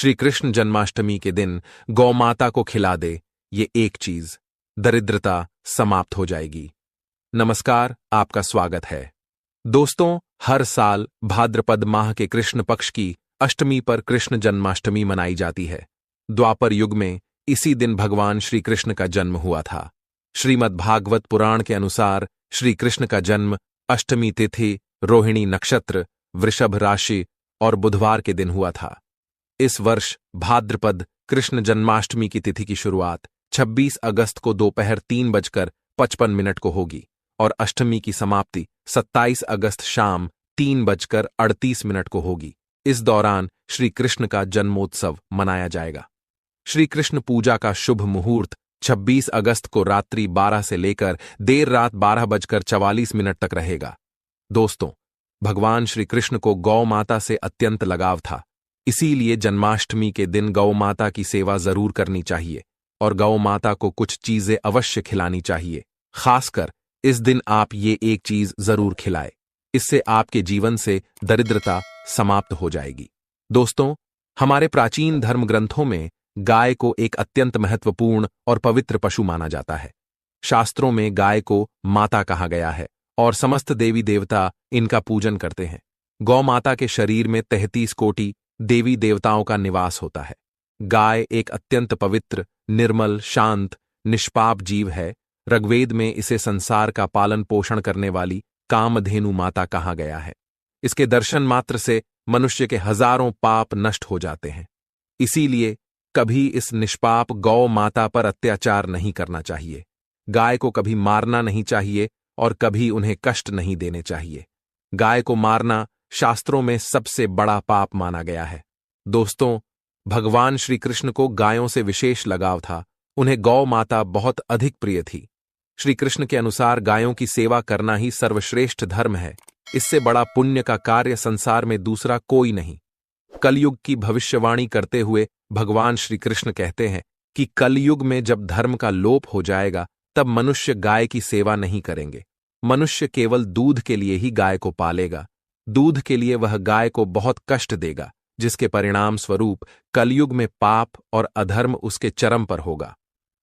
श्री कृष्ण जन्माष्टमी के दिन गौ माता को खिला दे ये एक चीज, दरिद्रता समाप्त हो जाएगी। नमस्कार, आपका स्वागत है। दोस्तों, हर साल भाद्रपद माह के कृष्ण पक्ष की अष्टमी पर कृष्ण जन्माष्टमी मनाई जाती है। द्वापर युग में इसी दिन भगवान श्री कृष्ण का जन्म हुआ था। श्रीमद् भागवत पुराण के अनुसार श्री कृष्ण का जन्म अष्टमी तिथि, रोहिणी नक्षत्र, वृषभ राशि और बुधवार के दिन हुआ था। इस वर्ष भाद्रपद कृष्ण जन्माष्टमी की तिथि की शुरुआत 26 अगस्त को दोपहर 3:55 को होगी और अष्टमी की समाप्ति 27 अगस्त शाम 3:38 को होगी। इस दौरान श्री कृष्ण का जन्मोत्सव मनाया जाएगा। श्री कृष्ण पूजा का शुभ मुहूर्त 26 अगस्त को रात्रि 12 से लेकर देर रात 12:44 तक रहेगा। दोस्तों, भगवान श्री कृष्ण को गौ माता से अत्यंत लगाव था, इसीलिए जन्माष्टमी के दिन गौ माता की सेवा जरूर करनी चाहिए और गौ माता को कुछ चीजें अवश्य खिलानी चाहिए। खासकर इस दिन आप ये एक चीज जरूर खिलाए, इससे आपके जीवन से दरिद्रता समाप्त हो जाएगी। दोस्तों, हमारे प्राचीन धर्म ग्रंथों में गाय को एक अत्यंत महत्वपूर्ण और पवित्र पशु माना जाता है। शास्त्रों में गाय को माता कहा गया है और समस्त देवी देवता इनका पूजन करते हैं। गौ माता के शरीर में 33 कोटि देवी देवताओं का निवास होता है। गाय एक अत्यंत पवित्र, निर्मल, शांत, निष्पाप जीव है। ऋग्वेद में इसे संसार का पालन पोषण करने वाली कामधेनु माता कहा गया है। इसके दर्शन मात्र से मनुष्य के हजारों पाप नष्ट हो जाते हैं। इसीलिए कभी इस निष्पाप गौ माता पर अत्याचार नहीं करना चाहिए। गाय को कभी मारना नहीं चाहिए और कभी उन्हें कष्ट नहीं देने चाहिए। गाय को मारना शास्त्रों में सबसे बड़ा पाप माना गया है। दोस्तों, भगवान श्री कृष्ण को गायों से विशेष लगाव था। उन्हें गौ माता बहुत अधिक प्रिय थी। श्री कृष्ण के अनुसार गायों की सेवा करना ही सर्वश्रेष्ठ धर्म है। इससे बड़ा पुण्य का कार्य संसार में दूसरा कोई नहीं। कलयुग की भविष्यवाणी करते हुए भगवान श्री कृष्ण कहते हैं कि कलयुग में जब धर्म का लोप हो जाएगा तब मनुष्य गाय की सेवा नहीं करेंगे। मनुष्य केवल दूध के लिए ही गाय को पालेगा। दूध के लिए वह गाय को बहुत कष्ट देगा, जिसके परिणाम स्वरूप कलयुग में पाप और अधर्म उसके चरम पर होगा।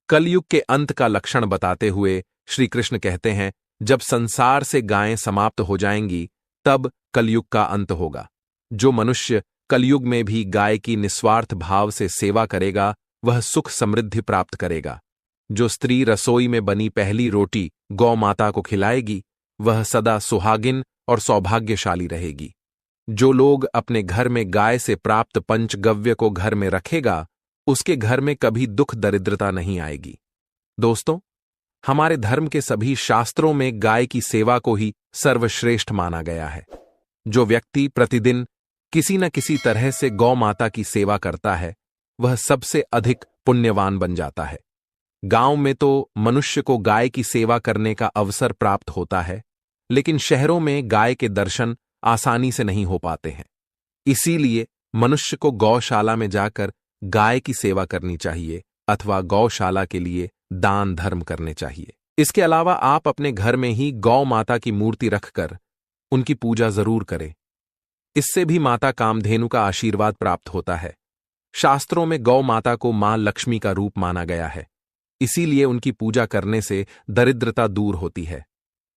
कलयुग के अंत का लक्षण बताते हुए श्री कृष्ण कहते हैं, जब संसार से गायें समाप्त हो जाएंगी तब कलयुग का अंत होगा। जो मनुष्य कलयुग में भी गाय की निस्वार्थ भाव से सेवा करेगा वह सुख समृद्धि प्राप्त करेगा। जो स्त्री रसोई में बनी पहली रोटी गौ माता को खिलाएगी वह सदा सुहागिन और सौभाग्यशाली रहेगी। जो लोग अपने घर में गाय से प्राप्त पंचगव्य को घर में रखेगा उसके घर में कभी दुख दरिद्रता नहीं आएगी। दोस्तों, हमारे धर्म के सभी शास्त्रों में गाय की सेवा को ही सर्वश्रेष्ठ माना गया है। जो व्यक्ति प्रतिदिन किसी न किसी तरह से गौ माता की सेवा करता है वह सबसे अधिक पुण्यवान बन जाता है। गांव में तो मनुष्य को गाय की सेवा करने का अवसर प्राप्त होता है, लेकिन शहरों में गाय के दर्शन आसानी से नहीं हो पाते हैं। इसीलिए मनुष्य को गौशाला में जाकर गाय की सेवा करनी चाहिए अथवा गौशाला के लिए दान धर्म करने चाहिए। इसके अलावा आप अपने घर में ही गौ माता की मूर्ति रखकर उनकी पूजा जरूर करें। इससे भी माता कामधेनु का आशीर्वाद प्राप्त होता है। शास्त्रों में गौ माता को मां लक्ष्मी का रूप माना गया है, इसीलिए उनकी पूजा करने से दरिद्रता दूर होती है।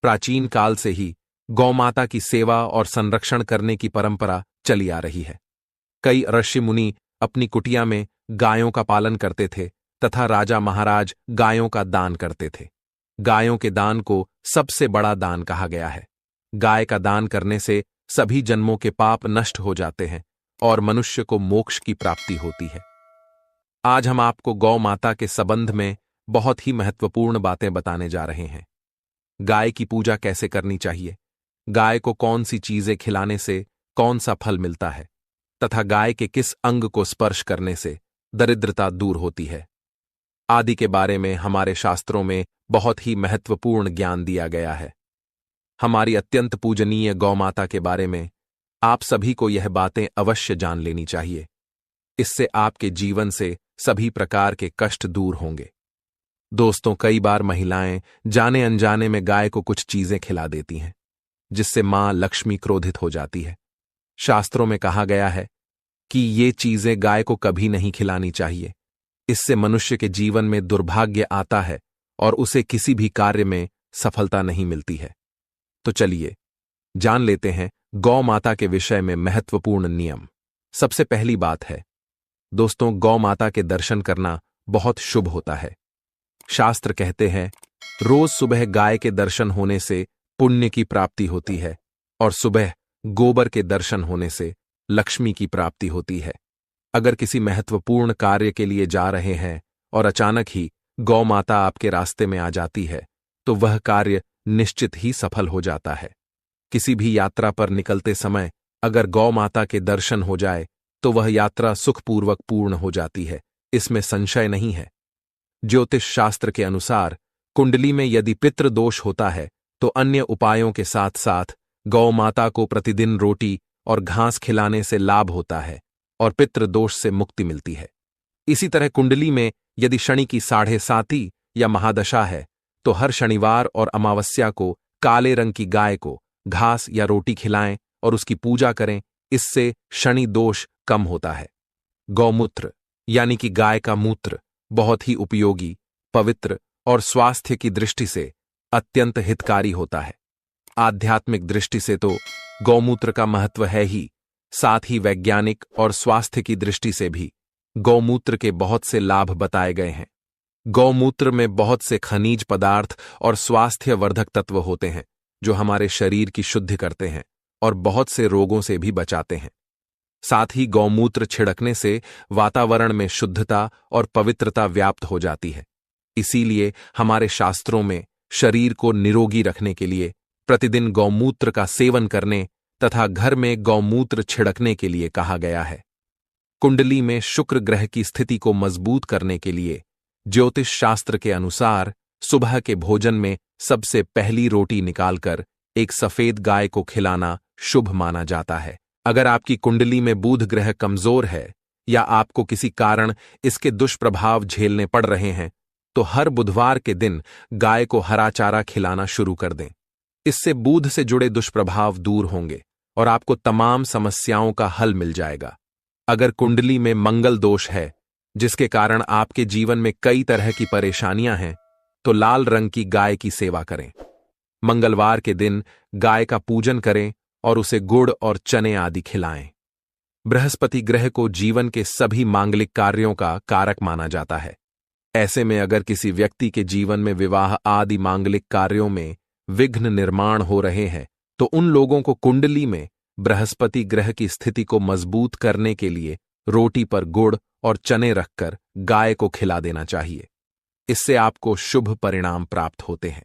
प्राचीन काल से ही गौ माता की सेवा और संरक्षण करने की परंपरा चली आ रही है। कई ऋषि मुनि अपनी कुटिया में गायों का पालन करते थे तथा राजा महाराज गायों का दान करते थे। गायों के दान को सबसे बड़ा दान कहा गया है। गाय का दान करने से सभी जन्मों के पाप नष्ट हो जाते हैं और मनुष्य को मोक्ष की प्राप्ति होती है। आज हम आपको गौ माता के संबंध में बहुत ही महत्वपूर्ण बातें बताने जा रहे हैं। गाय की पूजा कैसे करनी चाहिए, गाय को कौन सी चीजें खिलाने से कौन सा फल मिलता है तथा गाय के किस अंग को स्पर्श करने से दरिद्रता दूर होती है आदि के बारे में हमारे शास्त्रों में बहुत ही महत्वपूर्ण ज्ञान दिया गया है। हमारी अत्यंत पूजनीय गौ माता के बारे में आप सभी को यह बातें अवश्य जान लेनी चाहिए। इससे आपके जीवन से सभी प्रकार के कष्ट दूर होंगे। दोस्तों, कई बार महिलाएं जाने अनजाने में गाय को कुछ चीजें खिला देती हैं, जिससे मां लक्ष्मी क्रोधित हो जाती है। शास्त्रों में कहा गया है कि ये चीजें गाय को कभी नहीं खिलानी चाहिए। इससे मनुष्य के जीवन में दुर्भाग्य आता है और उसे किसी भी कार्य में सफलता नहीं मिलती है। तो चलिए जान लेते हैं गौ माता के विषय में महत्वपूर्ण नियम। सबसे पहली बात है दोस्तों, गौ माता के दर्शन करना बहुत शुभ होता है। शास्त्र कहते हैं रोज सुबह गाय के दर्शन होने से पुण्य की प्राप्ति होती है और सुबह गोबर के दर्शन होने से लक्ष्मी की प्राप्ति होती है। अगर किसी महत्वपूर्ण कार्य के लिए जा रहे हैं और अचानक ही गौ माता आपके रास्ते में आ जाती है तो वह कार्य निश्चित ही सफल हो जाता है। किसी भी यात्रा पर निकलते समय अगर गौ माता के दर्शन हो जाए तो वह यात्रा सुखपूर्वक पूर्ण हो जाती है, इसमें संशय नहीं है। ज्योतिष शास्त्र के अनुसार कुंडली में यदि पितृदोष होता है तो अन्य उपायों के साथ साथ गौ माता को प्रतिदिन रोटी और घास खिलाने से लाभ होता है और पितृदोष से मुक्ति मिलती है। इसी तरह कुंडली में यदि शनि की 7.5 या महादशा है तो हर शनिवार और अमावस्या को काले रंग की गाय को घास या रोटी खिलाएं और उसकी पूजा करें, इससे शनि दोष कम होता है। गौमूत्र यानी कि गाय का मूत्र बहुत ही उपयोगी, पवित्र और स्वास्थ्य की दृष्टि से अत्यंत हितकारी होता है। आध्यात्मिक दृष्टि से तो गौमूत्र का महत्व है ही, साथ ही वैज्ञानिक और स्वास्थ्य की दृष्टि से भी गौमूत्र के बहुत से लाभ बताए गए हैं। गौमूत्र में बहुत से खनिज पदार्थ और स्वास्थ्यवर्धक तत्व होते हैं जो हमारे शरीर की शुद्धि करते हैं और बहुत से रोगों से भी बचाते हैं। साथ ही गौमूत्र छिड़कने से वातावरण में शुद्धता और पवित्रता व्याप्त हो जाती है। इसीलिए हमारे शास्त्रों में शरीर को निरोगी रखने के लिए प्रतिदिन गौमूत्र का सेवन करने तथा घर में गौमूत्र छिड़कने के लिए कहा गया है। कुंडली में शुक्र ग्रह की स्थिति को मजबूत करने के लिए ज्योतिष शास्त्र के अनुसार सुबह के भोजन में सबसे पहली रोटी निकालकर एक सफेद गाय को खिलाना शुभ माना जाता है। अगर आपकी कुंडली में बुध ग्रह कमजोर है या आपको किसी कारण इसके दुष्प्रभाव झेलने पड़ रहे हैं तो हर बुधवार के दिन गाय को हरा चारा खिलाना शुरू कर दें। इससे बुध से जुड़े दुष्प्रभाव दूर होंगे और आपको तमाम समस्याओं का हल मिल जाएगा। अगर कुंडली में मंगल दोष है जिसके कारण आपके जीवन में कई तरह की परेशानियां हैं तो लाल रंग की गाय की सेवा करें। मंगलवार के दिन गाय का पूजन करें और उसे गुड़ और चने आदि खिलाएं। बृहस्पति ग्रह को जीवन के सभी मांगलिक कार्यों का कारक माना जाता है। ऐसे में अगर किसी व्यक्ति के जीवन में विवाह आदि मांगलिक कार्यों में विघ्न निर्माण हो रहे हैं तो उन लोगों को कुंडली में बृहस्पति ग्रह की स्थिति को मजबूत करने के लिए रोटी पर गुड़ और चने रखकर गाय को खिला देना चाहिए। इससे आपको शुभ परिणाम प्राप्त होते हैं।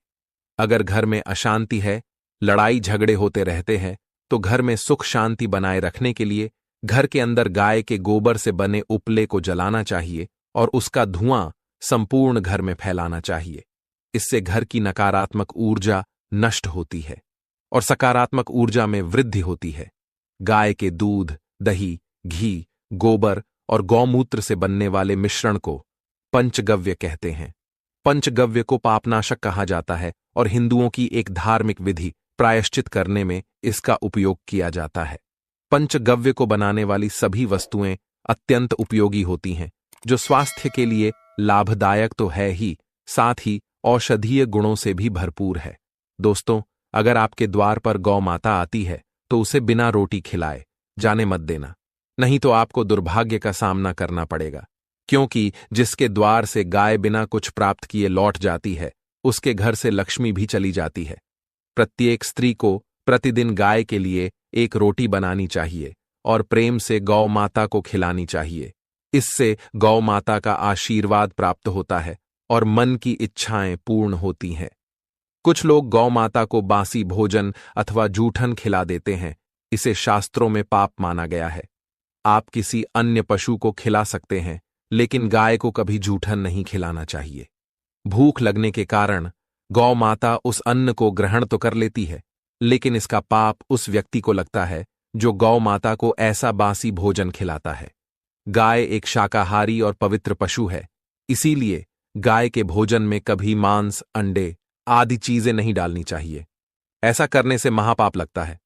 अगर घर में अशांति है, लड़ाई झगड़े होते रहते हैं तो घर में सुख शांति बनाए रखने के लिए घर के अंदर गाय के गोबर से बने उपले को जलाना चाहिए और उसका धुआं संपूर्ण घर में फैलाना चाहिए। इससे घर की नकारात्मक ऊर्जा नष्ट होती है और सकारात्मक ऊर्जा में वृद्धि होती है। गाय के दूध, दही, घी, गोबर और गौमूत्र से बनने वाले मिश्रण को पंचगव्य कहते हैं। पंचगव्य को पापनाशक कहा जाता है और हिंदुओं की एक धार्मिक विधि प्रायश्चित करने में इसका उपयोग किया जाता है। पंचगव्य को बनाने वाली सभी वस्तुएं अत्यंत उपयोगी होती हैं जो स्वास्थ्य के लिए लाभदायक तो है ही, साथ ही औषधीय गुणों से भी भरपूर है। दोस्तों, अगर आपके द्वार पर गौ माता आती है तो उसे बिना रोटी खिलाए जाने मत देना, नहीं तो आपको दुर्भाग्य का सामना करना पड़ेगा, क्योंकि जिसके द्वार से गाय बिना कुछ प्राप्त किए लौट जाती है उसके घर से लक्ष्मी भी चली जाती है। प्रत्येक स्त्री को प्रतिदिन गाय के लिए एक रोटी बनानी चाहिए और प्रेम से गौ माता को खिलानी चाहिए। इससे गौ माता का आशीर्वाद प्राप्त होता है और मन की इच्छाएं पूर्ण होती हैं। कुछ लोग गौ माता को बासी भोजन अथवा जूठन खिला देते हैं, इसे शास्त्रों में पाप माना गया है। आप किसी अन्य पशु को खिला सकते हैं लेकिन गाय को कभी जूठन नहीं खिलाना चाहिए। भूख लगने के कारण गौ माता उस अन्न को ग्रहण तो कर लेती है लेकिन इसका पाप उस व्यक्ति को लगता है जो गौ माता को ऐसा बासी भोजन खिलाता है। गाय एक शाकाहारी और पवित्र पशु है, इसीलिए गाय के भोजन में कभी मांस, अंडे आदि चीजें नहीं डालनी चाहिए। ऐसा करने से महापाप लगता है।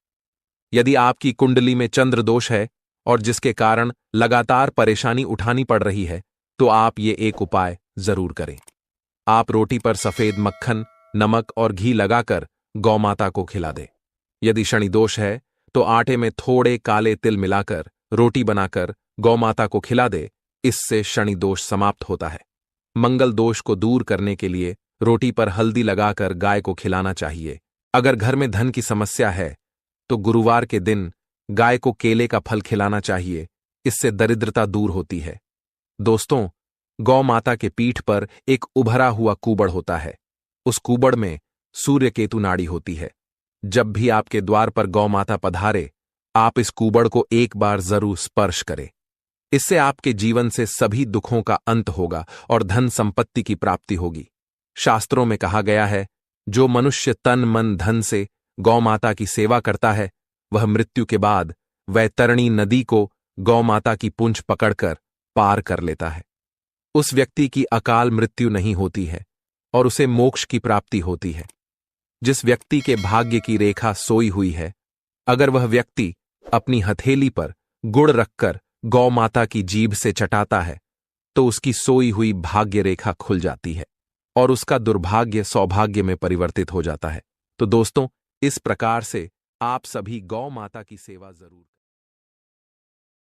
यदि आपकी कुंडली में चंद्र दोष है और जिसके कारण लगातार परेशानी उठानी पड़ रही है, तो आप ये एक उपाय जरूर करें। आप रोटी पर सफेद मक्खन, नमक और घी लगाकर गौ माता को खिला दें। यदि शनि दोष है तो आटे में थोड़े काले तिल मिलाकर रोटी बनाकर गौ माता को खिला दे। इससे शनि दोष समाप्त होता है। मंगल दोष को दूर करने के लिए रोटी पर हल्दी लगाकर गाय को खिलाना चाहिए। अगर घर में धन की समस्या है तो गुरुवार के दिन गाय को केले का फल खिलाना चाहिए। इससे दरिद्रता दूर होती है। दोस्तों, गौ माता के पीठ पर एक उभरा हुआ कूबड़ होता है। उस कूबड़ में सूर्य केतु नाड़ी होती है। जब भी आपके द्वार पर गौ माता पधारे, आप इस कूबड़ को एक बार जरूर स्पर्श करें। इससे आपके जीवन से सभी दुखों का अंत होगा और धन संपत्ति की प्राप्ति होगी। शास्त्रों में कहा गया है, जो मनुष्य तन मन धन से गौ माता की सेवा करता है, वह मृत्यु के बाद वैतरणी नदी को गौ माता की पूंछ पकड़कर पार कर लेता है। उस व्यक्ति की अकाल मृत्यु नहीं होती है और उसे मोक्ष की प्राप्ति होती है। जिस व्यक्ति के भाग्य की रेखा सोई हुई है, अगर वह व्यक्ति अपनी हथेली पर गुड़ रखकर गौ माता की जीभ से चटाता है, तो उसकी सोई हुई भाग्य रेखा खुल जाती है और उसका दुर्भाग्य सौभाग्य में परिवर्तित हो जाता है। तो दोस्तों, इस प्रकार से आप सभी गौ माता की सेवा जरूर